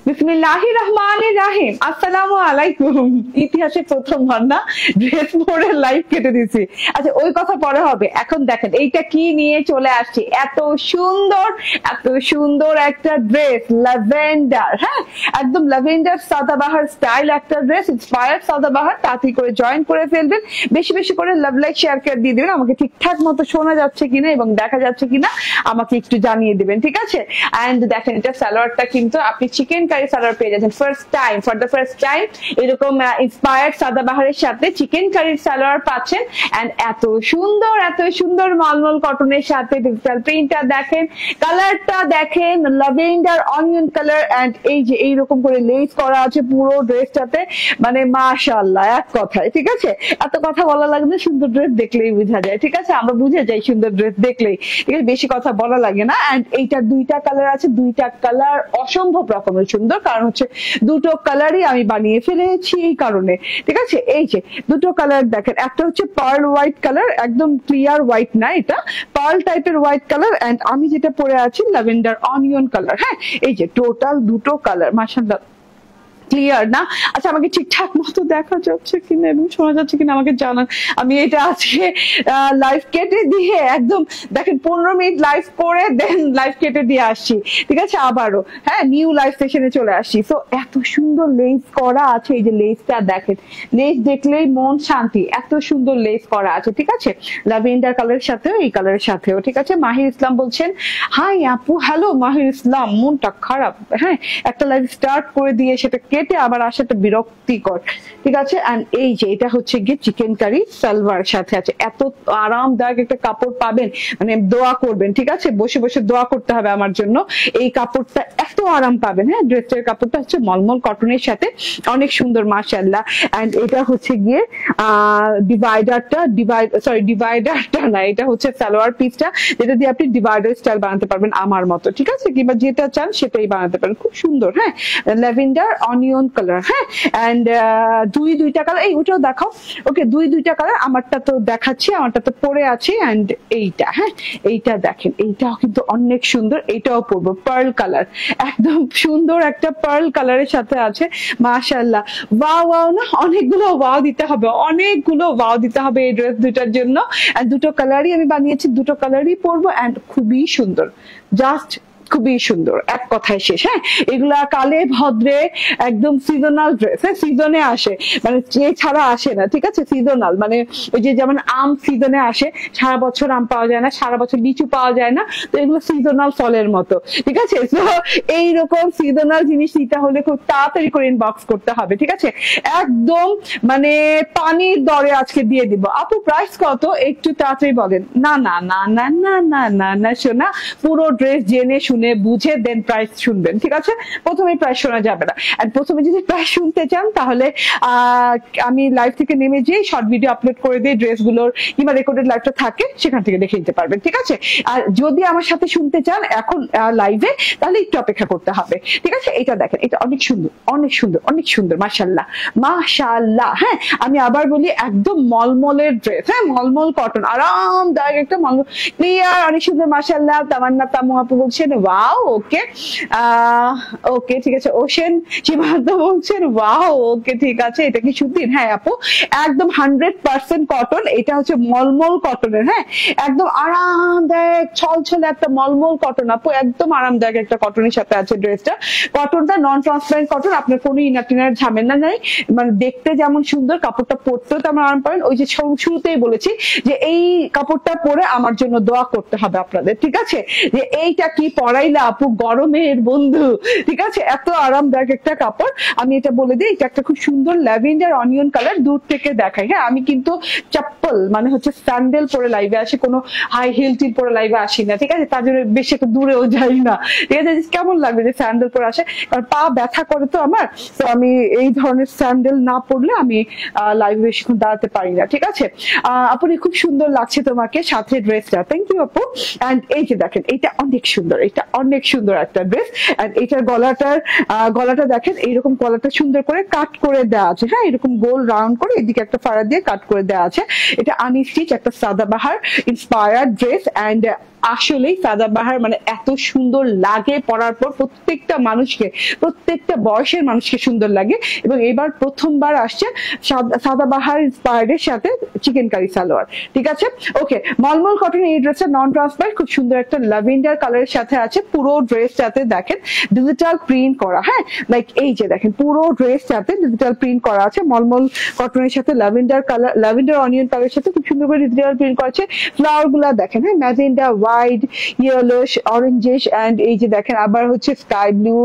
বিসমিল্লাহির রহমানির রহিম। আসসালামু আলাইকুম। ইতিহাসে প্রথমবার না ড্রেস পরে লাইভ কেটে দিছি। আচ্ছা ওই কথা পরে হবে, এখন দেখেন এইটা কি নিয়ে চলে আসছি। এত সুন্দর একটা ড্রেস, ল্যাভেন্ডার। হ্যাঁ, একদম ল্যাভেন্ডার সাদাবাহার স্টাইল একটা ড্রেস, ইন্সপায়ার্ড সাদাবাহার। তাড়াতাড়ি করে জয়েন করে ফেলবেন, বেশি বেশি করে লাভ লাইক শেয়ার করে দিয়ে দিবেন। আমাকে ঠিকঠাক মতো শোনা যাচ্ছে কিনা এবং দেখা যাচ্ছে কিনা আমাকে একটু জানিয়ে দিবেন, ঠিক আছে? এন্ড দেখেন এটা সালোয়ারটা কিন্তু আপনি চিকেন কারি সালোয়ার পেয়ে যাচ্ছেন ফর দ্য ফার্স্ট টাইম এরকম ইন্সপায়ার্ড সাদাবাহারের সাথে চিকেন কারির সালোয়ার পাচ্ছেন। এন্ড এত সুন্দর মলমল কটনের সাথে ডিজিটাল প্রিন্টটা দেখেন, কালারটা দেখেন, ল্যাভেন্ডার অনিয়ন কালার। এন্ড এই যে এইরকম করে লেস করা আছে পুরো ড্রেসটাতে, মানে মাশাআল্লাহ এক কথায়, ঠিক আছে? এত কথা বলা লাগে না, সুন্দর ড্রেস দেখলেই বোঝা যায়, ঠিক আছে? আমরা বুঝে যাই সুন্দর ড্রেস দেখলেই, ঠিক আছে? বেশি কথা বলা লাগে না। এন্ড এইটা দুইটা কালার আছে, দুইটা কালার অসম্ভব রকমের সুন্দর, কারণ হচ্ছে দুটো কালারই আমি বানিয়ে ফেলেছি এই কারণে, ঠিক আছে? এই যে দুটো কালার দেখেন, একটা হচ্ছে পার্ল হোয়াইট কালার, একদম ক্লিয়ার হোয়াইট না, এটা পার্ল টাইপের হোয়াইট কালার। এন্ড আমি যেটা পরে আছি ল্যাভেন্ডার অনিয়ন কালার। হ্যাঁ, এই যে টোটাল দুটো কালার, মাশাআল্লাহ ক্লিয়ার না? আচ্ছা আমাকে ঠিকঠাক মতো দেখা যাচ্ছে কিনা এবং শোনা যাচ্ছে কিনা আমাকে জানান। আমি এটা আজকে লাইভ কেটে দিয়ে একদম দেখেন 15 মিনিট লাইভ করে দেন লাইভ কেটে দিয়ে আসছি, ঠিক আছে? আবারও হ্যাঁ নিউ লাইভ সেশনে চলে আসছি। তো এত সুন্দর লেস করা আছে, এই যে লেসটা দেখেন, লেস দেখলেই মন শান্তি, এত সুন্দর লেস করা আছে, ঠিক আছে? ল্যাভেন্ডার কালারের সাথেও এই কালারের সাথেও, ঠিক আছে? মাহির ইসলাম বলছেন হাই আপু। হ্যালো মাহির ইসলাম, মনটা খারাপ। হ্যাঁ, একটা লাইভ স্টার্ট করে দিয়ে সেটা কেটে আবার আসাটা বিরক্তিকর, ঠিক আছে? এন্ড এই যে এটা হচ্ছে গিয়ে চিকেন কারি সালোয়ার সাথে আছে, এত আরামদায়ক একটা কাপড় পাবেন, মানে দোয়া করবেন, ঠিক আছে? বসে বসে দোয়া করতে হবে আমার জন্য, এই কাপড়টা এত আরাম পাবেন। হ্যাঁ, ড্রেসের কাপড়টা হচ্ছে মলমল কটনের সাথে, অনেক সুন্দর মাশাআল্লাহ। এন্ড এটা হচ্ছে গিয়ে ডিভাইডারটা না, এটা হচ্ছে সালোয়ার পিসটা, যেটা দিয়ে আপনি ডিভাইডার স্টাইল বানাতে পারবেন আমার মতো, ঠিক আছে? কিংবা যেটা চান সেটাই বানাতে পারেন, খুব সুন্দর। হ্যাঁ, ল্যাভেন্ডার অনিয়ন কালার। হ্যাঁ, এন্ড দুইটা কালার, এই ওটাও দেখাও। ওকে, দুইটা কালার, আমারটা তো দেখাচ্ছি, আমারটা তো পরে আছে। এন্ড এইটা, হ্যাঁ এইটা দেখেন, এইটাও কিন্তু অনেক সুন্দর, এইটাও পরবো পার্ল কালার, একদম সুন্দর একটা পার্ল কালারের সাথে আছে, মাশাআল্লাহ। ওয়াও না, অনেকগুলো ওয়াও দিতে হবে এই ড্রেস দুটার জন্য। এন্ড দুটো কালারই আমি বানিয়েছি, দুটো কালারই পরবো। এন্ড খুবই সুন্দর, জাস্ট খুবই সুন্দর, এক কথায় শেষ। হ্যাঁ, এগুলা কালে ভদ্রে একদম সিজনাল ড্রেস, হ্যাঁ সিজনে আসে, মানে যে ছাড়া আসে না, ঠিক আছে? সিজনাল মানে ওই যে যেমন আম সিজনে আসে, সারা বছর আম পাওয়া যায় না, সারা বছর লিচু পাওয়া যায় না, তো এগুলো সিজনাল ফলের মতো, ঠিক আছে? তো এইরকম সিজনাল জিনিস নিতে হলে খুব তাড়াতাড়ি করে ইনবক্স করতে হবে, ঠিক আছে? একদম মানে পানির দরে আজকে দিয়ে দিব। আপু প্রাইস কত একটু তাড়াতাড়ি বলেন। না না না না না না না না শোনা, পুরো ড্রেস জেনে শুনে বুঝে দেন প্রাইস শুনবেন, ঠিক আছে? প্রথমে প্রাইস শোনা যাবে না। আর প্রথমে যদি প্রাইস শুনতে চান তাহলে আমি লাইভ থেকে নেমে যেয়ে শর্ট ভিডিও আপলোড করে দিই ড্রেসগুলোর, কিংবা রেকর্ডেড লাইভটা থাকে সেখান থেকে দেখে নিতে পারবেন, ঠিক আছে? আর যদি আমার সাথে শুনতে চান এখন লাইভে, তাহলে একটু অপেক্ষা করতে হবে, ঠিক আছে? এটা দেখেন, এটা অনেক সুন্দর মাশাআল্লাহ। হ্যাঁ, আমি আবার বলি একদম মলমলের ড্রেস, হ্যাঁ মলমল কটন, আরামদায়ক একটা মলমল ক্লিয়ার, অনেক সুন্দর মাশাআল্লাহ। তামান্না তামু আপু বলছেন ওয়াও, ওকে ঠিক আছে। ওশেন সীমান্ত বলছেন ওয়াও, ওকে ঠিক আছে। এটা কি সুতির? হ্যাঁ আপু, একদম 100% কটন, এটা হচ্ছে মলমল কটনের। হ্যাঁ, একদম আরামদায়ক ছলছলে একটা মলমল কটন আপু, একদম আরামদায়ক একটা কটনের সাথে আছে ড্রেসটা। কটনটা নন ট্রান্সপারেন্ট কটন, আপনার কোনো ইনার ঝামেলা নাই, মানে দেখতে যেমন সুন্দর, কাপড়টা পরতেও তেমন আরাম পাবেন। ওই যে শুরুতেই বলেছি যে এই কাপড়টা পরে আমার জন্য দোয়া করতে হবে আপনাদের, ঠিক আছে? যে এইটা কি পরাইলা আপু, গরমের বন্ধু, ঠিক আছে? এত আরামদায়ক একটা কাপড়। আমি এটা বলে দিই, এটা একটা খুব সুন্দর ল্যাভেন্ডার অনিয়ন কালার, দূর থেকে দেখাই। হ্যাঁ, আমি কিন্তু চপ্পল মানে হচ্ছে স্যান্ডেল পরে লাইভে আসি, কোনো হাই হিল টিল পরে লাইভে আসি না, ঠিক আছে? তার জন্য বেশি একটু দূরেও যাই না, ঠিক আছে? কেমন লাগবে যে স্যান্ডেল পরে আসে, কারণ পা ব্যথা করে তো আমার, তো আমি এই ধরনের স্যান্ডেল না পরলে আমি লাইভে বেশিক্ষণ দাঁড়াতে পারি না, ঠিক আছে? আপনি খুব সুন্দর লাগছে তোমাকে সাথে ড্রেসটা, থ্যাংক ইউ আপু। এন্ড এই যে দেখেন, এটা অনেক সুন্দর, এটা অনেক সুন্দর একটা ড্রেস। এন্ড এটার গলাটা দেখেন, এইরকম গলাটা সুন্দর করে কাট করে দেওয়া আছে। হ্যাঁ, এরকম গোল রাউন্ড করে এদিকে একটা ফাড়া দিয়ে কাট করে দেওয়া আছে। এটা আনস্টিচ একটা সাদাবাহার ইন্সপায়ার্ড ড্রেস। এন্ড আসলেই সাদাবাহার মানে এত সুন্দর লাগে পরার পর, প্রত্যেকটা মানুষকে, প্রত্যেকটা বয়সের মানুষকে সুন্দর লাগে। এবং এবার প্রথমবার আসছে সাদাবাহার ইন্সপায়ার্ডের সাথে চিকেন কারি সালোয়ার, ঠিক আছে। ওকে, মলমল কটন এই ড্রেসটা নন ট্রান্সপারেন্ট, খুব সুন্দর একটা ল্যাভেন্ডার কালারের সাথে আছে। পুরো ড্রেসটাতে দেখেন ডিজিটাল প্রিন্ট করা, হ্যাঁ লাইক এই যে দেখেন পুরো ড্রেসটাতে ডিজিটাল প্রিন্ট করা আছে। মলমল কটনের সাথে ল্যাভেন্ডার কালার, ল্যাভেন্ডার অনিয়ন কালারের সাথে খুব সুন্দর করে ডিজিটাল প্রিন্ট করা আছে। ফ্লাওয়ার গুলা দেখেন, হ্যাঁ ম্যাজেন্ডা, হোয়াইট, ইয়েলোশ, অরেঞ্জিশ এন্ড এই যে দেখেন আবার হচ্ছে স্কাই ব্লু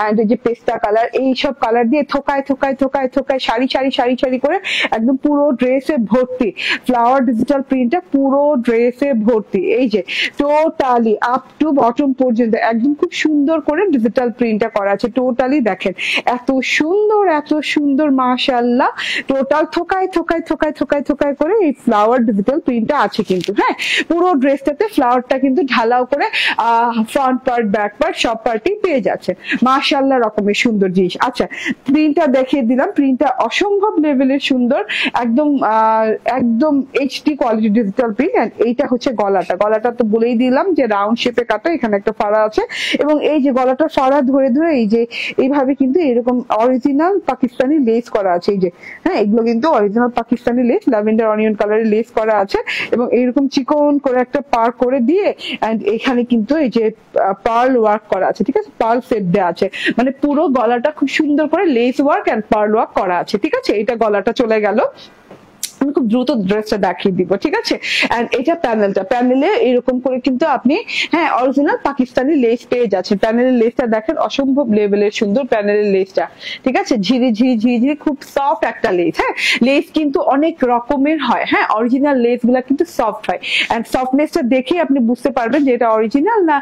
এন্ড এই যে পেস্তা কালার, এইসব কালার দিয়ে থোকায় থোকায় থোকায় থোকায় সারি সারি সারি সারি করে একদম পুরো ড্রেসে ভর্তি ফ্লাওয়ার ডিজিটাল প্রিন্টটা, পুরো ড্রেসে ভর্তি। এই যে টোটালি আপ টু বটম পর্যন্ত একদম খুব সুন্দর করে ডিজিটাল প্রিন্টটা করা আছে। টোটালি দেখেন এত সুন্দর, এত সুন্দর, মাশাআল্লাহ। টোটাল থোকায় থোকায় থোকায় থোকায় থোকায় করে এই ফ্লাওয়ার ডিজিটাল প্রিন্টটা আছে কিন্তু, হ্যাঁ পুরো ড্রেসটাতে ফ্লাওয়ারটা কিন্তু ঢালাও করে ফ্রন্ট পার্ট, ব্যাক পার্ট সব পার্টি পেয়ে যাচ্ছে। মাশাআল্লাহ রকমের সুন্দর জিনিস। আচ্ছা, প্রিন্টটা দেখিয়ে দিলাম, প্রিন্টটা অসম্ভব লেভেলের সুন্দর, একদম একদম HD quality digital print. And এইটা হচ্ছে গলাটা, গলাটা তো বলেই দিলাম যে রাউন্ড শেপে কাটা, এখানে একটা ফাড়া আছে এবং এই যে গলাটার ফাড়া ধরে ধরে এই যে এইভাবে কিন্তু এরকম অরিজিনাল পাকিস্তানি লেস করা আছে। এই যে হ্যাঁ এগুলো কিন্তু original Pakistani less, lavender onion কালারের লেস করা আছে এবং এইরকম চিকন করে একটা পার করে দিয়ে এন্ড এখানে কিন্তু এই যে পার্ল ওয়ার্ক করা আছে, ঠিক আছে, পার্ল সেট দেওয়া আছে, মানে পুরো গলাটা খুব সুন্দর করে lace work and pearl work করা আছে, ঠিক আছে। এটা গলাটা চলে গেল, আমি খুব দ্রুত ড্রেসটা দেখিয়ে দিব, ঠিক আছে। এন্ড এটা প্যানেলটা, প্যানেলে এরকম করে কিন্তু আপনি হ্যাঁ অরিজিনাল পাকিস্তানি লেস পেয়ে যাচ্ছেন। প্যানেলের লেসটা দেখেন অসম্ভব লেভেলের সুন্দর প্যানেলের লেসটা, ঠিক আছে। ঝিরি ঝিরি ঝিরি ঝিরি খুব সফট একটা লেস, হ্যাঁ লেস কিন্তু অনেক রকমের হয়, হ্যাঁ অরিজিনাল লেস গুলা কিন্তু সফট হয় এন্ড সফটনেসটা দেখে আপনি বুঝতে পারবেন যে এটা অরিজিনাল না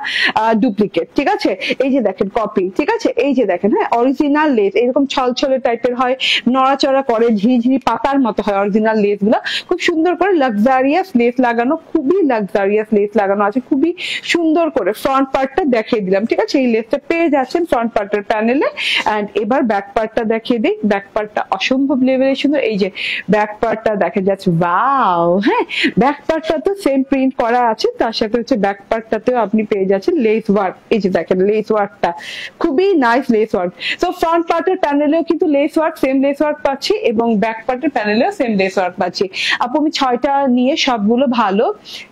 ডুপ্লিকেট, ঠিক আছে। এই যে দেখেন কপি, ঠিক আছে। এই যে দেখেন হ্যাঁ অরিজিনাল লেস এরকম ছলছলে টাইপের হয়, নড়াচড়া করে, ঝিরিঝিরি পাতার মতো হয় অরিজিনাল লেস গুলা। খুব সুন্দর করে লাক্সারিয়াস লেস লাগানো, খুবই লাক্সারিয়াস লেস লাগানো আছে, খুবই সুন্দর করে। ফ্রন্ট পার্টটা দেখিয়ে দিলাম, ঠিক আছে। এই লেসটা পেয়ে যাচ্ছেন ফ্রন্ট পার্টের প্যানেলে। এন্ড এবার ব্যাক পার্টটা দেখিয়ে দিই, ব্যাক পার্টটা অসম্ভব লেভেলের সুন্দর। এই যে ব্যাক পার্টটা দেখা যাচ্ছে, ওয়াও, হ্যাঁ ব্যাক পার্টটা তো সেম প্রিন্ট করা আছে, তার সাথে হচ্ছে ব্যাক পার্টটাতেও আপনি পেয়ে যাচ্ছেন লেস ওয়ার্ক। এই যে দেখেন লেস ওয়ার্কটা খুবই নাইস লেস ওয়ার্ক। তো ফ্রন্ট পার্টের প্যানেলেও কিন্তু less work, same less work পাচ্ছি এবং ব্যাক পার্টের প্যানেলেও সেম লেস ওয়ার্ক পাচ্ছি। আপু আমি 6টা নিয়ে সবগুলো ভালো,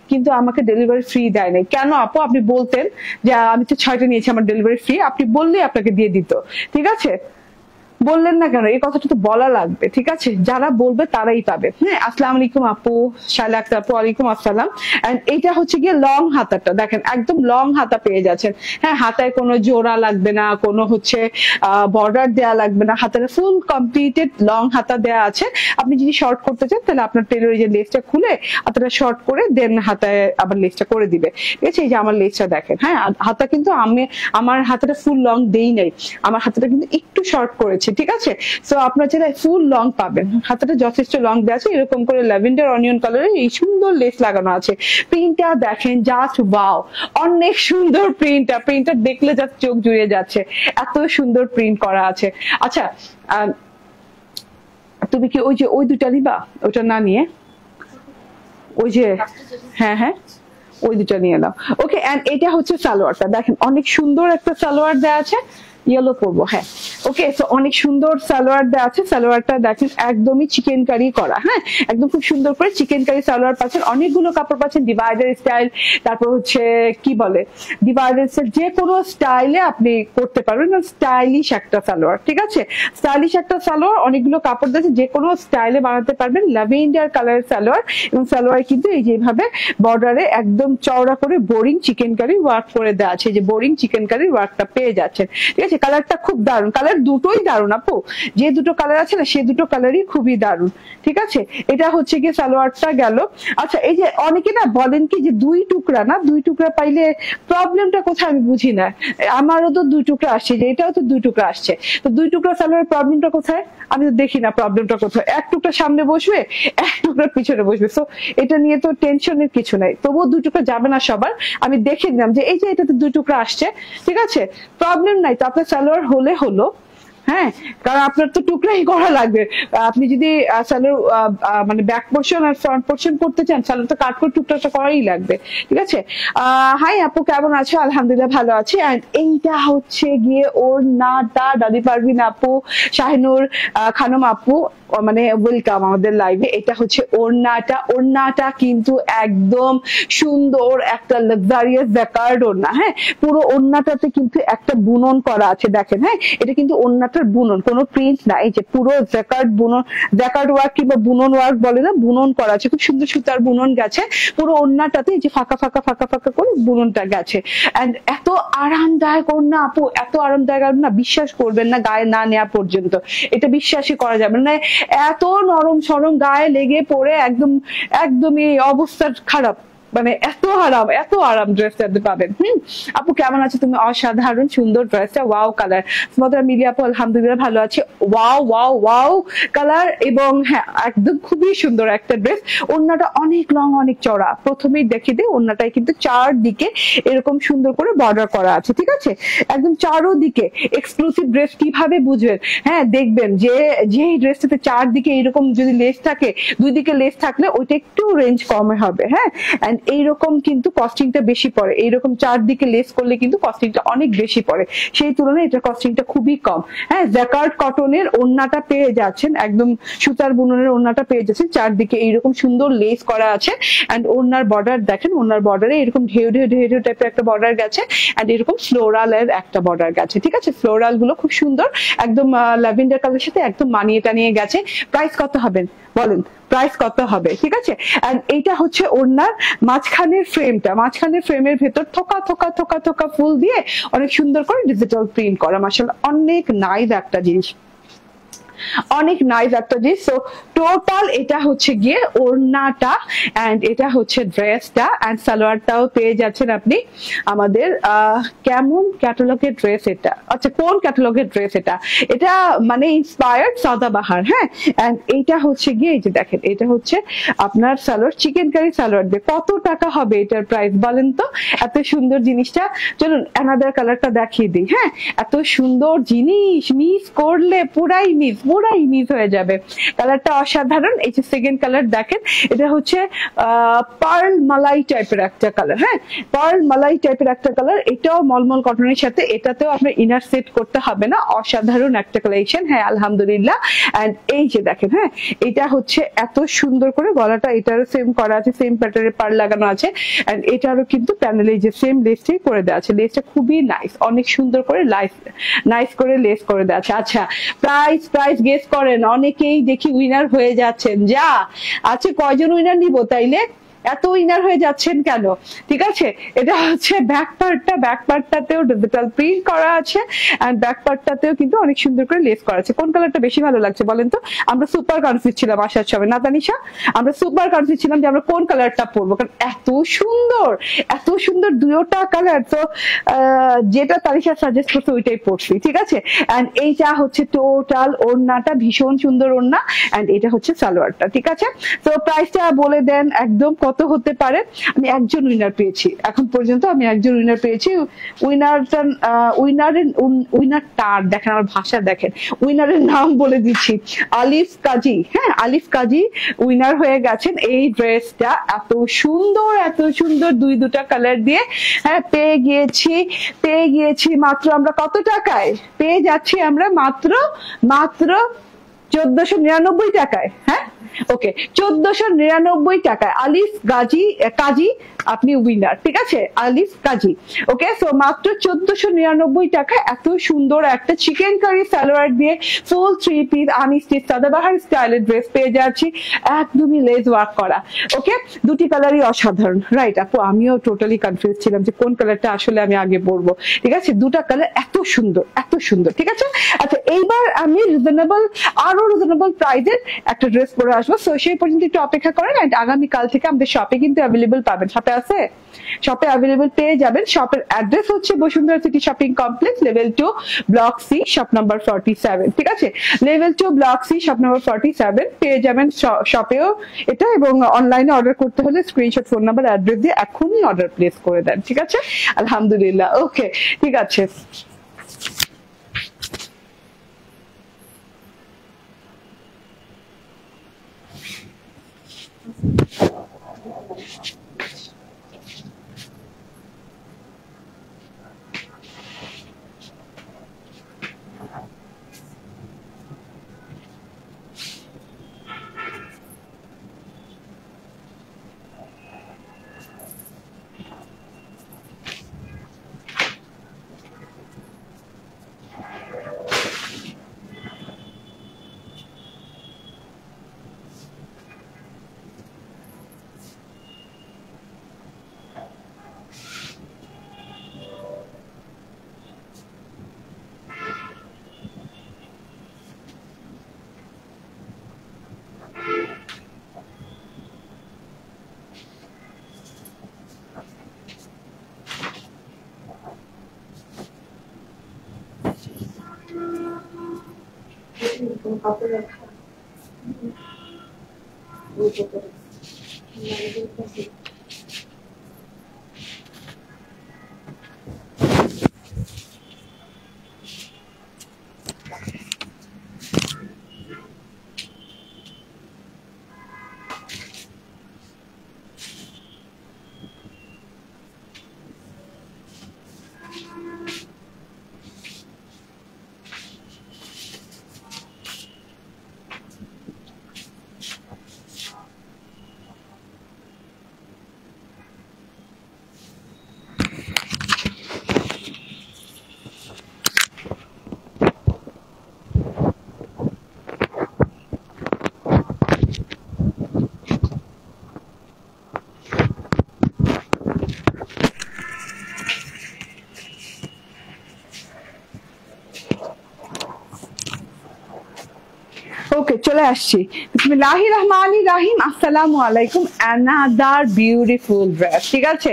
কিন্তু আমাকে ডেলিভারি ফ্রি দেয় নাই কেন আপু? আপনি বলতেন যে আমি তো 6টা নিয়েছি, আমার ডেলিভারি ফ্রি, আপনি বললেই আপনাকে দিয়ে দিত, ঠিক আছে। বললেন না কেন? এই কথাটা তো বলা লাগবে, ঠিক আছে। যারা বলবে তারাই পাবে। হ্যাঁ, আসসালামু আলাইকুম আপু, শায়লা আক্তার আপু, ওয়ালাইকুম আসসালাম। এন্ড এইটা হচ্ছে গিয়ে লং হাতাটা দেখেন, একদম লং হাতা পেয়ে যাচ্ছেন। হ্যাঁ, হাতায় কোনো জোড়া লাগবে না, কোনো হচ্ছে বর্ডার দেয়া লাগবে না, হাতাটা ফুল কমপ্লিটেড লং হাতা দেয়া আছে। আপনি যদি শর্ট করতে চান তাহলে আপনার টেলর এই যে লেসটা খুলে হাতাটা শর্ট করে দেন হাতায় আবার লেসটা করে দিবে, ঠিক আছে। এই যে আমার লেসটা দেখেন, হ্যাঁ হাতা কিন্তু আমি আমার হাতাটা ফুল লং দেই নাই, আমার হাতাটা কিন্তু একটু শর্ট করেছি, ঠিক আছে। সো আপনার চাইলে ফুল লং পাবেন, হাতাটা যথেষ্ট লং দেওয়া আছে। এরকম করে ল্যাভেন্ডার অনিয়ন কালারের এই সুন্দর লেস লাগানো আছে। প্রিন্টটা দেখেন, জাস্ট ওয়াও, অনেক সুন্দর প্রিন্টটা, প্রিন্টটা দেখলে জাস্ট চোখ জুড়িয়ে যাচ্ছে, এত সুন্দর প্রিন্ট করা আছে। আচ্ছা তুমি কি ওই যে ওই দুটা নিবা? ওটা না নিয়ে ওই যে হ্যাঁ হ্যাঁ ওই দুটা নিয়ে নাও। ওকে, এন্ড এটা হচ্ছে সালোয়ারটা দেখেন, অনেক সুন্দর একটা সালোয়ার দেওয়া আছে, ইয়েলো করবো, হ্যাঁ ওকে। তো অনেক সুন্দর সালোয়ার দেওয়া আছে, সালোয়ারটা দেখেন একদমই চিকেন কারি করা, হ্যাঁ একদম খুব সুন্দর করে চিকেন কারি সালোয়ার পাচ্ছেন। অনেকগুলো কাপড় পাচ্ছেন, ডিভাইডার স্টাইল, তারপর হচ্ছে কি বলে ডিভাইডার স্টাইল, যে কোনো স্টাইলে আপনি করতে পারবেন, স্টাইলিশ একটা সালোয়ার, ঠিক আছে। স্টাইলিশ একটা সালোয়ার, অনেকগুলো কাপড় দিয়েছে, যে কোনো স্টাইলে বানাতে পারবেন। ল্যাভেন্ডার কালারের সালোয়ার এবং সালোয়ার কিন্তু এই যেভাবে বর্ডারে একদম চওড়া করে বোরিং চিকেন কারি ওয়ার্ক করে দেওয়া আছে, যে বোরিং চিকেন কারি ওয়ার্কটা পেয়ে যাচ্ছেন, ঠিক আছে। কালারটা খুব দারুণ, কালার দুটোই দারুণ আপু, যে দুটো কালার আছে না সে দুটো কালারই খুবই দারুণ, ঠিক আছে। এটা হচ্ছে গিয়ে সালোয়ারটা গেল। আচ্ছা, এই যে অনেকে না বলেন কি যে 2 টুকরা না, 2 টুকরা পাইলে প্রবলেমটা কোথায় আমি বুঝি না। আমারও তো 2 টুকরা আসছে, যে এটাও তো 2 টুকরা আসছে, তো 2 টুকরা সালোয়ারের প্রবলেমটা কোথায় আমি তো দেখি না। প্রবলেমটা কোথায়? 1 টুকরা সামনে বসবে, 1 টুকরা পিছনে বসবে, সো এটা নিয়ে তো টেনশনের কিছু নাই। তবুও 2 টুকরা যাবে না সবার, আমি দেখে নিলাম যে এই যে এটাতে 2 টুকরা আসছে, ঠিক আছে, প্রবলেম নাই। তো আপনার সালোয়ার হলে হলো, হ্যাঁ, কারণ আপনার তো টুকরাই করা লাগবে। আপনি যদি সালোয়ার মানে ব্যাক পোর্শন আর ফ্রন্ট পোর্শন করতে চান, সালোয়ার তো কাট করে টুকরাটা করাই লাগবে। ঠিক আছে, হাই আপু, কেমন আছো? আলহামদুলিল্লাহ ভালো আছি। এন্ড এইটা হচ্ছে গিয়ে ওড়নাটা, দাদি পারভিন আপু, শাহিনুর খানম আপু, মানে ওয়েলকাম আমাদের লাইভে। এটা হচ্ছে ওড়নাটা। ওড়নাটা কিন্তু একদম সুন্দর একটা লাক্সারিয়াস জ্যাকার্ড ওড়না। হ্যাঁ, পুরো ওড়নাটাতে কিন্তু একটা বুনন করা আছে, দেখেন। হ্যাঁ, এটা কিন্তু ওড়নাটার বুনন, কোনো প্রিন্ট না। এই যে পুরো জ্যাকার্ড বুনন, জ্যাকার্ড ওয়ার্ক কিংবা বুনন ওয়ার্ক বলে না, বুনন করা আছে, খুব সুন্দর সুতার বুনন গেছে পুরো ওড়নাটাতে। এই যে ফাঁকা ফাঁকা ফাঁকা ফাঁকা করে বুননটা গেছে। এন্ড এত আরামদায়ক ওড়না আপু, এত আরামদায়ক ওড়না, বিশ্বাস করবেন না গায়ে না নেওয়া পর্যন্ত, এটা বিশ্বাসই করা যাবে না। এত নরম সরম, গায়ে লেগে পড়ে একদম একদমই অবস্থা খারাপ, মানে এত আরাম ড্রেসটা পাবেন। আপু কেমন আছে তুমি? অসাধারণ সুন্দর ড্রেসটা, ওয়াও কালার। স্মদরা মিলি আপু আলহামদুলিল্লাহ ভালো আছে। ওয়াও ওয়াও ওয়াও কালার, এবং হ্যাঁ একদম খুবই সুন্দর একটা ড্রেস। ওড়নাটা অনেক লং, অনেক চড়া। প্রথমেই দেখে দিই, ওড়নাটায় কিন্তু চারদিকে এরকম সুন্দর করে বর্ডার করা আছে। ঠিক আছে, একদম চারোদিকে। এক্সক্লুসিভ ড্রেস কিভাবে বুঝবেন? হ্যাঁ, দেখবেন যে এই ড্রেসটাতে চারদিকে এরকম যদি লেস থাকে, দুই দিকে লেস থাকলে ওইটা একটু রেঞ্জ কমে হবে। হ্যাঁ, এইরকম কিন্তু কস্টিংটা বেশি পড়ে। এইরকম চারদিকে লেস করলে কিন্তু কস্টিংটা অনেক বেশি পড়ে, সেই তুলনায় এটা কস্টিংটা খুবই কম। হ্যাঁ, জ্যাকার্ড কটনের ওড়নাটা পেয়ে যাচ্ছেন, একদম সুতার বুননের ওড়নাটা পেয়ে যাচ্ছেন, চারদিকে এইরকম সুন্দর লেস করা আছে। এন্ড ওড়নার বর্ডার দেখেন, ওড়নার বর্ডারে এরকম ঢেউ ঢেউ ঢেউ ঢেউ টাইপের একটা বর্ডার গেছে। এন্ড এরকম ফ্লোরাল এর একটা বর্ডার গেছে। ঠিক আছে, ফ্লোরাল গুলো খুব সুন্দর, একদম ল্যাভেন্ডার কালারের সাথে একদম মানিয়ে টানিয়ে গেছে। প্রাইস কত হবে বলেন? প্রাইস কত হবে? ঠিক আছে, এন্ড এইটা হচ্ছে ওড়নার মাঝখানের ফ্রেমটা। মাঝখানের ফ্রেমের ভেতর থোকা থোকা থোকা থোকা ফুল দিয়ে অনেক সুন্দর করে ডিজিটাল প্রিন্ট করা। মাশাআল্লাহ, অনেক নাইস একটা জিনিস, অনেক নাইস একটা জিনিস। সো টোটাল এটা হচ্ছে গিয়ে ওড়নাটা, এন্ড এটা হচ্ছে ড্রেসটা, এন্ড সালোয়ারটাও পেয়ে যাচ্ছেন আপনি আমাদের। কেমন ক্যাটালগের ড্রেস এটা? আচ্ছা, কোন ক্যাটালগের ড্রেস এটা? এটা মানে ইন্সপায়ার্ড সাদাবাহার। হ্যাঁ, এন্ড এইটা হচ্ছে গিয়ে, এই যে দেখেন, এটা হচ্ছে আপনার সালোয়ার, চিকেন কারি সালোয়ার দিয়ে। কত টাকা হবে এটার প্রাইস বলেন তো? এত সুন্দর জিনিসটা, চলুন অ্যানাদার কালারটা দেখিয়ে দিই। হ্যাঁ, এত সুন্দর জিনিস মিস করলে পুরাই মিস হয়ে যাবে। কালারটা অসাধারণ। এই যে সেকেন্ড কালার দেখেন, এটা হচ্ছে পার্ল মালাই টাইপের একটা কালার। হ্যাঁ, পার্ল মালাই টাইপের একটা কালার। এটাও মলমল কটনের সাথে, এটাতেও আপনার ইনার সেট করতে হবে না। অসাধারণ একটা কালেকশন। হ্যাঁ, আলহামদুলিল্লাহ। এন্ড এই যে দেখেন, হ্যাঁ, এটা হচ্ছে এত সুন্দর করে গলাটা এটারও সেম করা আছে, সেম প্যাটার্নের পার্ল লাগানো আছে। এন্ড এটারও কিন্তু প্যানেলে যে সেম লেসটাই করে দেওয়া আছে। লেসটা খুবই নাইস, অনেক সুন্দর করে নাইস করে লেস করে দেওয়া আছে। আচ্ছা, প্রাইস গেস করেন। অনেকেই দেখি উইনার হয়ে যাচ্ছেন। যা আছে, কয়জন উইনার নিব তাইলে? এত উইনার হয়ে যাচ্ছেন কেন? ঠিক আছে, এটা হচ্ছে ব্যাক পার্টটা। ব্যাক পার্টটাতেও ডিজিটাল প্রিন্ট করা আছে, এন্ড ব্যাক পার্টটাতেও কিন্তু অনেক সুন্দর করে লেস করা আছে। কোন কালারটা বেশি ভালো লাগছে বলেন তো? আমরা সুপার কনফিউজ ছিলাম আসার সময়, না তানিশা? আমরা সুপার কনফিউজ ছিলাম যে আমরা কোন কালারটা পরবো, কারণ এত সুন্দর দুইটা কালার। তো যেটা তানিশা সাজেস্ট করছে ওইটাই পরছি। ঠিক আছে, এন্ড এইটা হচ্ছে টোটাল ওড়নাটা, ভীষণ সুন্দর ওড়না। এন্ড এটা হচ্ছে সালোয়ারটা। ঠিক আছে, তো প্রাইসটা বলে দেন একদম কত হতে পারে? আমি একজন উইনার পেয়েছি এখন পর্যন্ত, আমি একজন উইনার পেয়েছি। উইনারটার দেখেন, আমার ভাষা দেখেন, উইনারের নাম বলে দিচ্ছি, আলিফ কাজী। হ্যাঁ, আলিফ কাজী উইনার হয়ে গেছেন এই ড্রেসটা। এত সুন্দর দুটা কালার দিয়ে। হ্যাঁ, পেয়ে গিয়েছি মাত্র আমরা কত টাকায় পেয়ে যাচ্ছি? আমরা মাত্র 1499 টাকায়। হ্যাঁ, ওকে, 1499 টাকায় আলিফ কাজী আপনি উইনার। ঠিক আছে, আলিফ কাজী। ওকে, সো মাত্র 1499 টাকায় এত সুন্দর একটা চিকেন কারি সালোয়ার দিয়ে ফুল 3 পিস আনস্টিচ সাদাবাহার স্টাইলের ড্রেস পেয়ে যাচ্ছি, একদমই লেস ওয়ার্ক করা। ওকে, দুটি কালারই অসাধারণ। রাইট আপু, আমিও টোটালি কনফিউজ ছিলাম যে কোন কালারটা আসলে আমি আগে পরবো। ঠিক আছে, দুটা কালার এত সুন্দর। ঠিক আছে, আচ্ছা, এইবার আমি আরো রিজনেবল প্রাইসের একটা ড্রেস পরে আসবো। সো সেই পর্যন্ত একটু অপেক্ষা করেন। আগামীকাল থেকে আমাদের শপে কিন্তু অ্যাভেলেবল পাবেন। শপে আছে, শপে অ্যাভেলেবল পেয়ে যাবেন। শপের অ্যাড্রেস হচ্ছে Bashundhara city shopping complex, level 2 block C, shop number 47। ঠিক আছে, level 2 block C, shop number 47 পেয়ে যাবেন শপেও এটা। এবং অনলাইনে অর্ডার করতে হলে স্ক্রিনশট, ফোন নাম্বার, অ্যাড্রেস দিয়ে এখনই অর্ডার প্লেস করে দেন। ঠিক আছে, আলহামদুলিল্লাহ। ওকে, ঠিক আছে। ওকে, চলে আসছি। বিসমিল্লাহির রহমানির রহিম। আসসালামু আলাইকুম। অ্যানাদার বিউটিফুল ড্রেস, ঠিক আছে,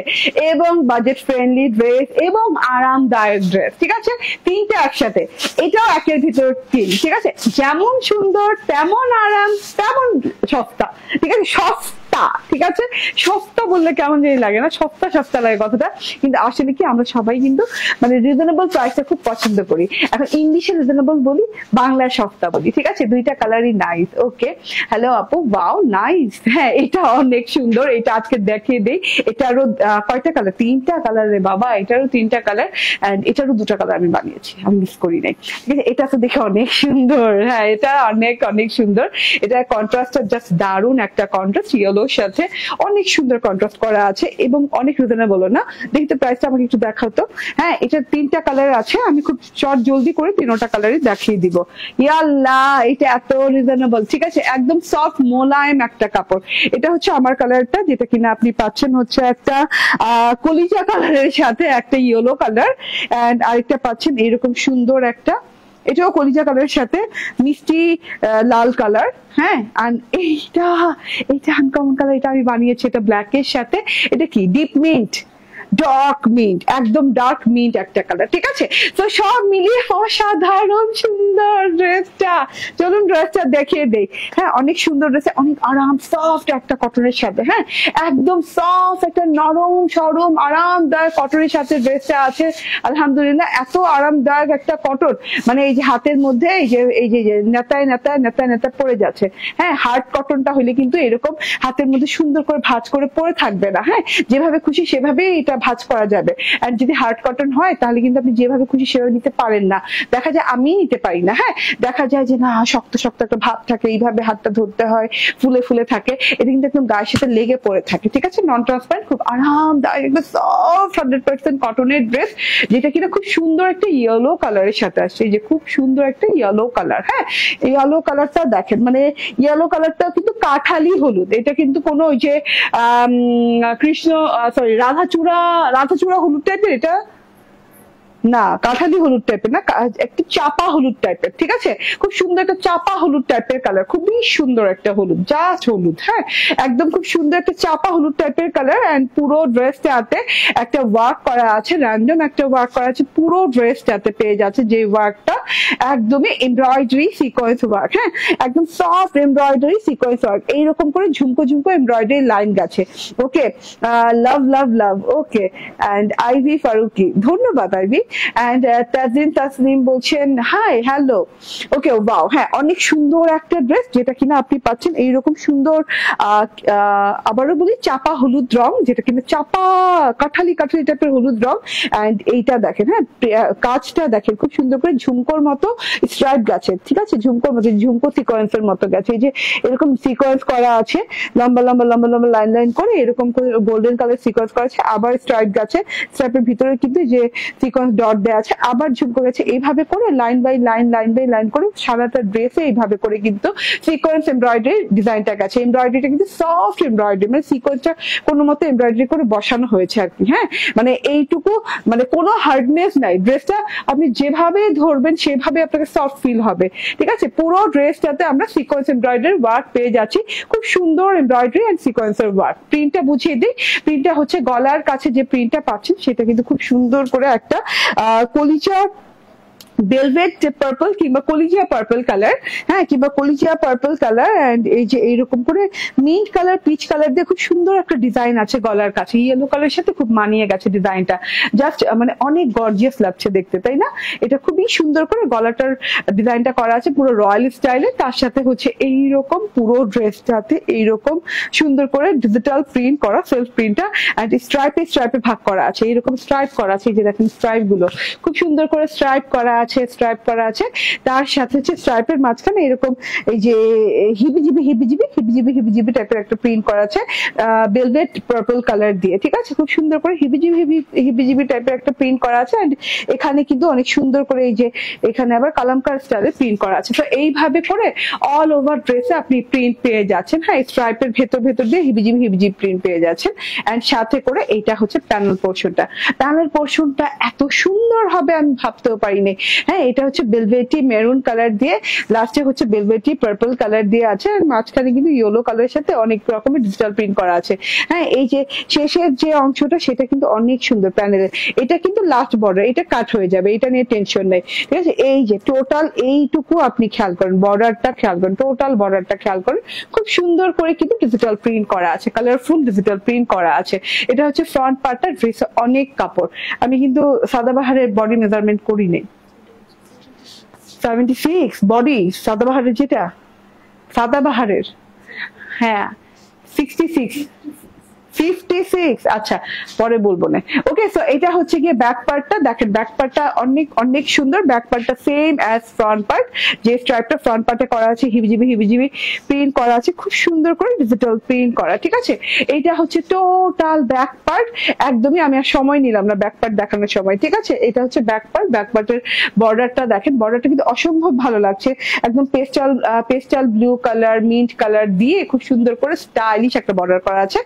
এবং বাজেট ফ্রেন্ডলি ড্রেস এবং আরামদায়ক ড্রেস, ঠিক আছে, তিনটা একসাথে। এটাও একের ভিতর তিন, ঠিক আছে, যেমন সুন্দর তেমন আরাম তেমন সস্তা, ঠিক আছে, সস্তা, ঠিক আছে। সস্তা বললে কেমন জানি লাগে না, সস্তা সস্তা লাগে কথাটা, কিন্তু আসলে কি আমরা সবাই কিন্তু মানে রিজনেবল প্রাইসটা খুব পছন্দ করি। এখন ইংলিশে রিজনেবল বলি, বাংলায় সস্তা বলি, ঠিক আছে। দুইটা কালারই নাইস। ওকে, হ্যালো আপু, ওয়াও নাইস। হ্যাঁ, এটা অনেক সুন্দর। এটা আজকে দেখিয়ে দেই। এটারও কয়টা কালার? তিনটা কালার রে বাবা, এটারও তিনটা কালার, এন্ড এটারও দুটা কালার আমি বানিয়েছি, আমি মিস করি নাই, ঠিক আছে। এটা তো দেখে অনেক সুন্দর। হ্যাঁ, এটা অনেক অনেক সুন্দর। এটা কন্ট্রাস্টটা জাস্ট দারুণ একটা কন্ট্রাস্ট, ইয়েলোর সাথে অনেক সুন্দর কন্ট্রাস্ট করা আছে এবং অনেক রিজনেবল না। দেখতে প্রাইসটা আমাকে একটু দেখাও তো। হ্যাঁ, এটা তিনটা কালার আছে, আমি খুব শর্ট জলদি করে তিনটা কালারই দেখিয়ে দিব। ইয়াল্লা, এটা এত রিজনেবল, ঠিক আছে, একদম সফট মোলায়েম একটা কাপড়। এটা হচ্ছে আমার কালারটা, যেটা কিনা আপনি পাচ্ছেন হচ্ছে একটা কলিজা কালারের সাথে একটা ইয়েলো কালার, এন্ড আরেকটা পাচ্ছেন এরকম সুন্দর একটা, এটাও কলিজা কালারের সাথে মিষ্টি লাল কালার। হ্যাঁ, আর এইটা এইটা আনকমন কালার, এটা আমি বানিয়েছি, এটা ব্ল্যাকের সাথে। এটা কি ডিপ মিন্ট, ডার্ক মিন্ট, একদম ডার্ক মিন্ট একটা কালার, ঠিক আছে। তো সব মিলিয়ে অসাধারণ সুন্দর ড্রেসটা। চলুন ড্রেসটা দেখিয়ে দেই। হ্যাঁ, অনেক সুন্দর ড্রেস, অনেক আরাম, সফট একটা কটনের সাথে। হ্যাঁ, একদম সফট একটা নরম সরম আরামদায়ক কটনের সাথে ড্রেসটা আছে। আলহামদুলিল্লাহ, এত আরামদায়ক একটা কটন, মানে এই যে হাতের মধ্যে এই যে নেতায় নেতায় নেতায় নেতায় পড়ে যাচ্ছে। হ্যাঁ, হার্ড কটনটা হলে কিন্তু এরকম হাতের মধ্যে সুন্দর করে ভাঁজ করে পড়ে থাকবে না। হ্যাঁ, যেভাবে খুশি সেভাবেই এটা ভাঁজ করা যাবে। আর যদি হার্ড কটন হয় তাহলে কিন্তু আপনি যেভাবে খুশি সেভাবে নিতে পারেন না, দেখা যায় আমি নিতে পারি না। হ্যাঁ, দেখা যায় যে না, শক্ত শক্ত একটা ভাব থাকে, এইভাবে হাতটা ধরতে হয়, ফুলে ফুলে থাকে, এটা কিন্তু একদম গায়ের সাথে লেগে পড়ে থাকে, ঠিক আছে। নন ট্রান্সপারেন্ট, খুব আরামদায়ক একটা সফট 100% কটনের ড্রেস, যেটা কিনা খুব সুন্দর একটা ইয়েলো কালারের সাথে আসছে। এই যে খুব সুন্দর একটা ইয়েলো কালার। হ্যাঁ, ইয়েলো কালারটা দেখেন, মানে ইয়েলো কালারটা কিন্তু কাঠালি হলুদ, এটা কিন্তু কোনো ওই যে কৃষ্ণ সরি রাধাচূড়া হলুদ টাইপের এটা না, কাঠালি হলুদ টাইপের না, একটু চাপা হলুদ টাইপের, ঠিক আছে। খুব সুন্দর একটা চাপা হলুদ টাইপের কালার, খুবই সুন্দর একটা হলুদ, জাস্ট হলুদ। হ্যাঁ, একদম খুব সুন্দর একটা চাপা হলুদ টাইপের কালার, এন্ড পুরো ড্রেসটাতে একটা ওয়ার্ক করা আছে, র্যান্ডম একটা ওয়ার্ক করা আছে পুরো ড্রেসটাতে, পেয়ে যাচ্ছে যে ওয়ার্কটা একদমই এমব্রয়ডারি সিকোয়েন্স ওয়ার্ক। হ্যাঁ, একদম সফট এমব্রয়ডারি সিকোয়েন্স ওয়ার্ক, এইরকম করে ঝুমকো ঝুমকো এমব্রয়ডারি লাইন গেছে। ওকে, লাভ লাভ লাভ। ওকে, এন্ড আইভি ফারুকি, ধন্যবাদ আইভি। And তাসনিম বলছেন হাই হ্যালো। ওকে, ওয়াও, হ্যাঁ, অনেক সুন্দর একটা ড্রেস, যেটা কিনা আপনি পাচ্ছেন এইরকম সুন্দর আবারও বলি চাপা হলুদ রং, যেটা কিনা চাপা কাঠালি কাঠালি টাইপের হলুদ রং। এন্ড এইটা দেখেন, হ্যাঁ, কাজটা দেখেন, খুব সুন্দর করে ঝুমকোর মতো স্ট্রাইপ গেছে, ঠিক আছে, ঝুমকোর মতো, ঝুমকো সিকোয়েন্সের মতো গেছে। এই যে এরকম সিকোয়েন্স করা আছে, লম্বা লম্বা লম্বা লম্বা লাইন লাইন করে এরকম করে গোল্ডেন কালার সিকোয়েন্স করা আছে, আবার স্ট্রাইপ গেছে, স্ট্রাইপের ভিতরে কিন্তু যে সিকোয়েন্স ডট দেওয়া আছে, আবার ঝুমকো গেছে, এইভাবে করে line by line line by line করে সারাটা ড্রেসে এইভাবে করে কিন্তু সিকোয়েন্স এমব্রয়ডারি ডিজাইনটা গেছে। এমব্রয়ডারিটা কিন্তু সফট এমব্রয়ডারি, মানে সিকোয়েন্সটা কোনো মতো এমব্রয়ডারি করে বসানো হয়েছে আর কি। হ্যাঁ, মানে এইটুকু, মানে কোনো হার্ডনেস নাই, ড্রেসটা আপনি যেভাবে ধরবেন সেভাবে আপনাকে সফট ফিল হবে, ঠিক আছে। পুরো ড্রেসটাতে আমরা সিকোয়েন্স এমব্রয়ডারি ওয়ার্ক পেয়ে যাচ্ছি, খুব সুন্দর এমব্রয়ডারি এন্ড সিকোয়েন্সের ওয়ার্ক। প্রিন্টটা বুঝিয়ে দিই, প্রিন্টটা হচ্ছে গলার কাছে যে প্রিন্টটা পাচ্ছেন সেটা কিন্তু খুব সুন্দর করে একটা কলিজা ভেলভেট পার্পল কিংবা কলিজিয়া পার্পল কালার, হ্যাঁ, কিংবা কলিজিয়া পার্পল কালার এন্ড এই যে এইরকম করে মিন্ট কালার পিচ কালার দিয়ে খুব সুন্দর একটা ডিজাইন আছে গলার কাছে, ইয়েলো কালারের সাথে খুব মানিয়ে গেছে ডিজাইনটা, জাস্ট মানে অনেক গর্জিয়াস লাগছে দেখতে, তাই না? এটা খুবই সুন্দর করে গলাটার ডিজাইনটা করা আছে পুরো রয়্যাল স্টাইলে, তার সাথে হচ্ছে এইরকম পুরো ড্রেসটাতে এইরকম সুন্দর করে ডিজিটাল প্রিন্ট করা, সেলফ প্রিন্টটা এন্ড স্ট্রাইপে ভাগ করা আছে, এইরকম স্ট্রাইপ করা আছে, এই যে দেখেন স্ট্রাইপ গুলো খুব সুন্দর করে স্ট্রাইপ করা আছে, তার সাথে হচ্ছে স্ট্রাইপের মাঝখানে এরকম এই যে হিবিজিবি টাইপের একটা প্রিন্ট করা আছে ভেলভেট পার্পল কালার দিয়ে, ঠিক আছে? খুব সুন্দর করে হিবিজিবি টাইপের একটা প্রিন্ট করা আছে এন্ড এখানে কিন্তু অনেক সুন্দর করে এই যে এখানে আবার কালামকার স্টাইলে প্রিন্ট করা আছে। তো এইভাবে করে অল ওভার ড্রেসে আপনি প্রিন্ট পেয়ে যাচ্ছেন, হ্যাঁ, স্ট্রাইপের ভেতর দিয়ে হিবিজিবি প্রিন্ট পেয়ে যাচ্ছেন এন্ড সাথে করে এইটা হচ্ছে প্যানেল পোর্শনটা এত সুন্দর হবে আমি ভাবতেও পারিনি। হ্যাঁ, এটা হচ্ছে ভেলভেটি মেরুন কালার দিয়ে, লাস্টে হচ্ছে ভেলভেটি পার্পল কালার দিয়ে আছে আর মাঝখানে কিন্তু ইয়েলো কালারের সাথে অনেক রকমের ডিজিটাল প্রিন্ট করা আছে। হ্যাঁ, এই যে শেষের যে অংশটা সেটা কিন্তু অনেক সুন্দর প্যানেলের, এটা কিন্তু লাস্ট বর্ডার, এটা কাট হয়ে যাবে, এটা নিয়ে টেনশন নেই, ঠিক আছে? এই যে টোটাল এইটুকু আপনি খেয়াল করেন, বর্ডারটা খেয়াল করেন, টোটাল বর্ডারটা খেয়াল করেন, খুব সুন্দর করে কিন্তু ডিজিটাল প্রিন্ট করা আছে, কালারফুল ডিজিটাল প্রিন্ট করা আছে। এটা হচ্ছে ফ্রন্ট পার্টটা, ড্রেসে অনেক কাপড়, আমি কিন্তু সাদাবাহারের বডি মেজারমেন্ট করিনি। 76 বডি সাদাবাহারের, যেটা সাদাবাহারের, হ্যাঁ 56 আচ্ছা পরে বলবো না। ওকে, সো এটা হচ্ছে গিয়ে ব্যাক পার্টটা, দেখেন ব্যাক পার্টটা অনেক অনেক সুন্দর, ব্যাক পার্টটা সেম অ্যাজ ফ্রন্ট পার্ট, যে স্ট্রাইপটা ফ্রন্ট পার্টে করা আছে হিবিজিবি প্রিন্ট করা আছে, খুব সুন্দর করে ডিজিটাল প্রিন্ট করা, ঠিক আছে? এইটা হচ্ছে টোটাল ব্যাক পার্ট, একদমই আমি আর সময় নিলাম না ব্যাক পার্ট দেখানোর সময়, ঠিক আছে? এটা হচ্ছে ব্যাক পার্টের বর্ডারটা দেখেন, বর্ডারটা কিন্তু অসম্ভব ভালো লাগছে, একদম pastel blue colour mint colour দিয়ে খুব সুন্দর করে স্টাইলিশ একটা বর্ডার করা আছে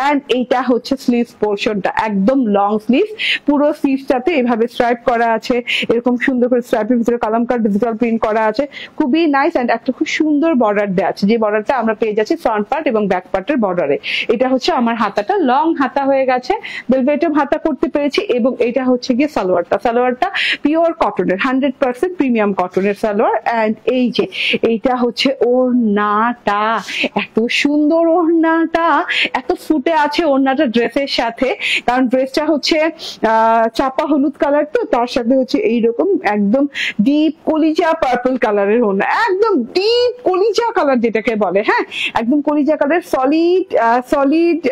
এন্ড এইটা হচ্ছে স্লিভ পোর্শনটা, একদম লং স্লিভ, পুরো স্লিভটাতে এভাবে স্ট্রাইপ করা আছে, এরকম সুন্দর করে স্ট্রাইপের ভিতরে কালামকার ডিজিটাল প্রিন্ট করা আছে, খুবই নাইস এন্ড একটা খুব সুন্দর বর্ডার দেওয়া আছে, যে বর্ডারটা আমরা পেয়ে যাচ্ছি ফ্রন্ট পার্ট এবং ব্যাক পার্টের বর্ডারে। এটা হচ্ছে আমার হাতাটা, লং হাতা হয়ে গেছে, বেলভেটম হাতা করতে পেরেছি এবং এটা হচ্ছে গিয়ে সালোয়ারটা পিওর কটনের, 100% প্রিমিয়াম কটনের সালোয়ার এন্ড এই যে এইটা হচ্ছে ওড়নাটা, এত সুন্দর ওড়নাটা, এত ফুটে আছে ওড়নাটা ড্রেসের সাথে, কারণ ড্রেসটা হচ্ছে চাপা হলুদ কালার, তো তার সাথে হচ্ছে এইরকম একদম ডিপ কলিজা পার্পল কালারের ওড়না, একদম ডিপ কলিজা কালার যেটাকে বলে, হ্যাঁ একদম কলিজা কালার, সলিড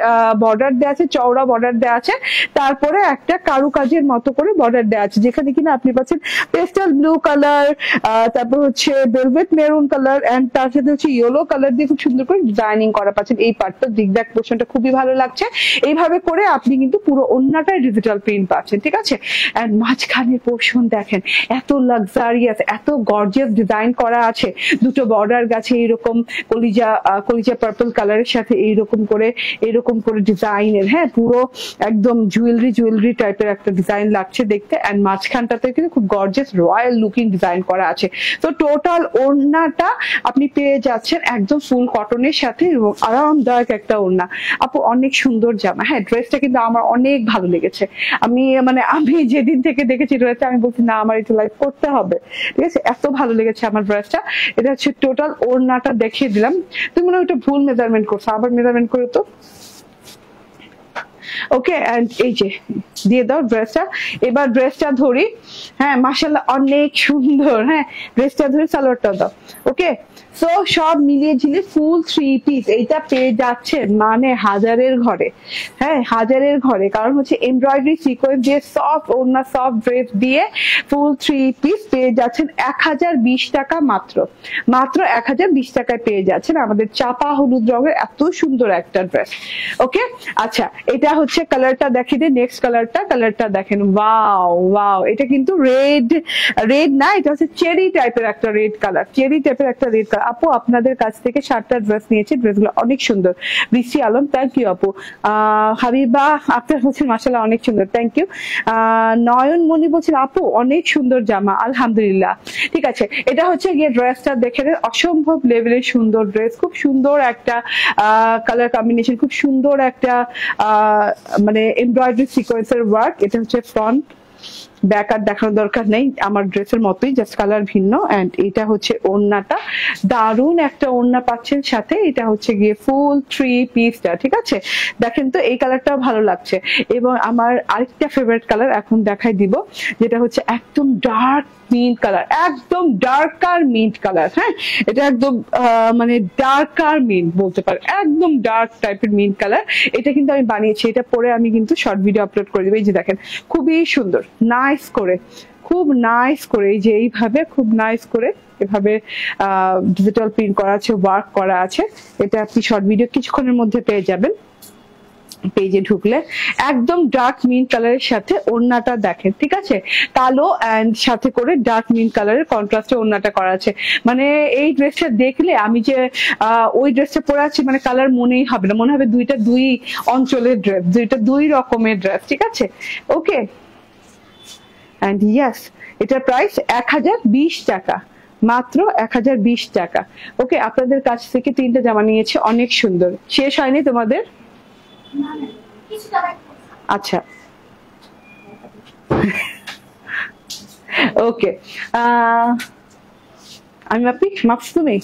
বর্ডার দেওয়া আছে, চওড়া বর্ডার দেওয়া আছে, তারপরে একটা কারুকাজের মতো করে বর্ডার দেওয়া আছে, যেখানে কিনা আপনি পাচ্ছেন পেস্টাল ব্লু কালার, তারপর হচ্ছে ভেলভেট মেরুন কালার এন্ড তার সাথে হচ্ছে ইয়েলো কালার দিয়ে খুব সুন্দর করে ডিজাইনিং করা পাচ্ছেন। এই পার্টটা জিগজ্যাগ পোর্শনটা খুবই ভালো লাগছে, এইভাবে করে আপনি কিন্তু পুরো ওড়নাটাই ডিজিটাল প্রিন্ট পাচ্ছেন, ঠিক আছে? এন্ড মাঝখানের পোর্শন দেখেন, এত লাক্সারিয়াস, এত গর্জিয়াস ডিজাইন করা আছে, দুটো বর্ডার গেছে এরকম কলিজা পার্পল কালারের সাথে এরকম করে ডিজাইনের, হ্যাঁ পুরো একদম জুয়েলারি টাইপের একটা ডিজাইন লাগছে দেখতে এন্ড মাঝখানটাতে কিন্তু খুব গর্জিয়াস রয়্যাল লুকিং ডিজাইন করা আছে। তো টোটাল ওড়নাটা আপনি পেয়ে যাচ্ছেন একদম ফুল কটনের সাথে এবং আরামদায়ক একটা ওড়না। আপু অনেক সুন্দর জামা, হ্যাঁ ড্রেসটা কিন্তু আমার অনেক ভালো লেগেছে, আমি যেদিন থেকে দেখেছি ড্রেসটা আমি বলছি না আমার একটু লাইক করতে হবে, ঠিক আছে? এত ভালো লেগেছে আমার ড্রেসটা। এটা হচ্ছে টোটাল ওড়নাটা দেখিয়ে দিলাম, তুমি মনে হয় ওটা ভুল মেজারমেন্ট করছো, আবার মেজারমেন্ট করে তো। ওকে, এন্ড এই যে দিয়ে দাও ড্রেসটা, এবার ড্রেসটা ধরি, হ্যাঁ মাশাআল্লাহ অনেক সুন্দর, হ্যাঁ ড্রেসটা ধরে সালোয়ারটা দাও। ওকে, সো সব মিলিয়ে ঝিলিয়ে ফুল 3 পিস এইটা পেয়ে যাচ্ছেন মানে হাজারের ঘরে, হ্যাঁ হাজারের ঘরে, কারণ হচ্ছে এমব্রয়ডারি সিকোয়েন্স দিয়ে সফট ওড়না সফট ড্রেস দিয়ে ফুল 3 পিস পেয়ে যাচ্ছেন 1020 টাকা, মাত্র 1020 টাকায় পেয়ে যাচ্ছেন আমাদের চাপা হলুদ রঙের এত সুন্দর একটা ড্রেস। ওকে, আচ্ছা এটা হচ্ছে কালারটা দেখিয়ে দিই, নেক্সট কালারটা দেখেন, ওয়াও এটা কিন্তু রেড না, এটা হচ্ছে চেরি টাইপের একটা রেড কালার, আপু আপনাদের কাছ থেকে 7টা ড্রেস নিয়েছি, ড্রেসগুলো অনেক সুন্দর। বৃষ্টি আলম, থ্যাংক ইউ আপু। হাবিবা আপনার বলছেন মাশাআল্লাহ অনেক সুন্দর, থ্যাংক ইউ। নয়ন মনি বলছেন আপু অনেক সুন্দর জামা, আলহামদুলিল্লাহ। ঠিক আছে, এটা হচ্ছে গিয়ে ড্রেসটা দেখে অসম্ভব লেভেলের সুন্দর ড্রেস, খুব সুন্দর একটা কালার কম্বিনেশন, খুব সুন্দর একটা এমব্রয়ডারি সিকোয়েন্সের ওয়ার্ক। এটা হচ্ছে ফ্রন্ট, ব্যাক আর দেখানোর দরকার নেই, আমার ড্রেসের মতোই, জাস্ট কালার ভিন্ন। এন্ড এটা হচ্ছে ওড়নাটা, দারুন একটা ওড়না পাচ্ছেন সাথে। এটা হচ্ছে গিয়ে ফুল 3 পিসটা, ঠিক আছে? দেখেন তো এই কালারটাও ভালো লাগছে। এবং আমার আরেকটা ফেভারিট কালার এখন দেখাই দিব, যেটা হচ্ছে একদম ডার্ক মিন্ট কালার, একদম ডার্কার মিন্ট কালার। হ্যাঁ, এটা একদম মানে ডার্কার মিন্ট বলতে পারে, একদম ডার্ক টাইপের মিন্ট কালার। এটা কিন্তু আমি বানিয়েছি, এটা পরে আমি কিন্তু শর্ট ভিডিও আপলোড করে দেবো। এই যে দেখেন, খুবই সুন্দর, নাইস করে, খুব নাইস করে, এই যে এইভাবে খুব নাইস করে এভাবে ডিজিটাল প্রিন্ট করা আছে, ওয়ার্ক করা আছে। এটা আপনি শর্ট ভিডিও কিছুক্ষণের মধ্যে পেয়ে যাবেন পেজে ঢুকলে। একদম ডার্ক মিন্ট কালারের সাথে ওড়নাটা দেখেন, ঠিক আছে? কালো এন্ড সাথে করে ডার্ক মিন্ট কালারের কন্ট্রাস্টে ওড়নাটা করা আছে। মানে এই ড্রেসটা দেখলে আমি যে ওই ড্রেসটা পরে আছি মানে কালার মনেই হবে না, মনে হবে দুইটা দুই অঞ্চলের ড্রেস, দুইটা দুই রকমের ড্রেস, ঠিক আছে? ওকে, এন্ড ইয়েস, এটার প্রাইস 1020 টাকা, মাত্র 1020 টাকা। ওকে, আপনাদের কাছ থেকে 3টা জামা নিয়েছে, অনেক সুন্দর। শেষ হয়নি তোমাদের? আচ্ছা, ওকে, আমি মাপি, মাপছ তুমি?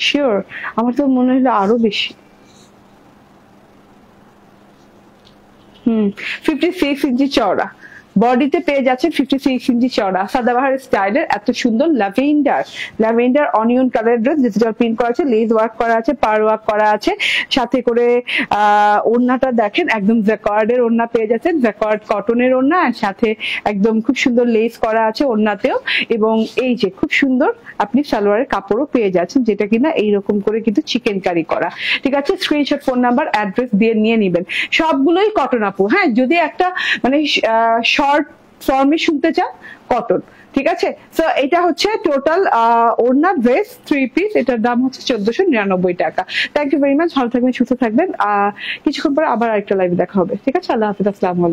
শিওর? আমার তো মনে হলো আরো বেশি। 56 ইঞ্চি চওড়া, বডিতে পেয়ে যাচ্ছে 56 ইঞ্চি চওড়া, সাদাবাহার স্টাইলের এত সুন্দর lavender onion colour dress, digital print করা আছে, লেস ওয়ার্ক করা আছে, পার ওয়ার্ক করা আছে, সাথে করে ওড়নাটা দেখেন, একদম জ্যাকার্ডের ওড়না পেয়ে যাচ্ছেন, জ্যাকার্ড কটনের ওড়না, আর সাথে একদম খুব সুন্দর লেস করা আছে ওড়নাতেও। এবং এই যে খুব সুন্দর আপনি সালোয়ারের কাপড়ও পেয়ে যাচ্ছেন, যেটা কিনা এইরকম করে কিন্তু চিকেন কারি করা, ঠিক আছে? স্ক্রিনশট, ফোন নাম্বার, অ্যাড্রেস দিয়ে নিয়ে নিবেন। সবগুলোই কটন আপু। হ্যাঁ, যদি একটা মানে শর্ট ফর্মে শুনতে চান, কটন, ঠিক আছে? তো এটা হচ্ছে টোটাল ওড়না ড্রেস 3 পিস, এটার দাম হচ্ছে 1499 টাকা। থ্যাংক ইউ ভেরি মাচ, ভালো থাকবেন, সুস্থ থাকবেন। কিছুক্ষণ পরে আবার আরেকটা লাইভে দেখা হবে, ঠিক আছে? আল্লাহ হাফিজ, আসসালামু আলাইকুম।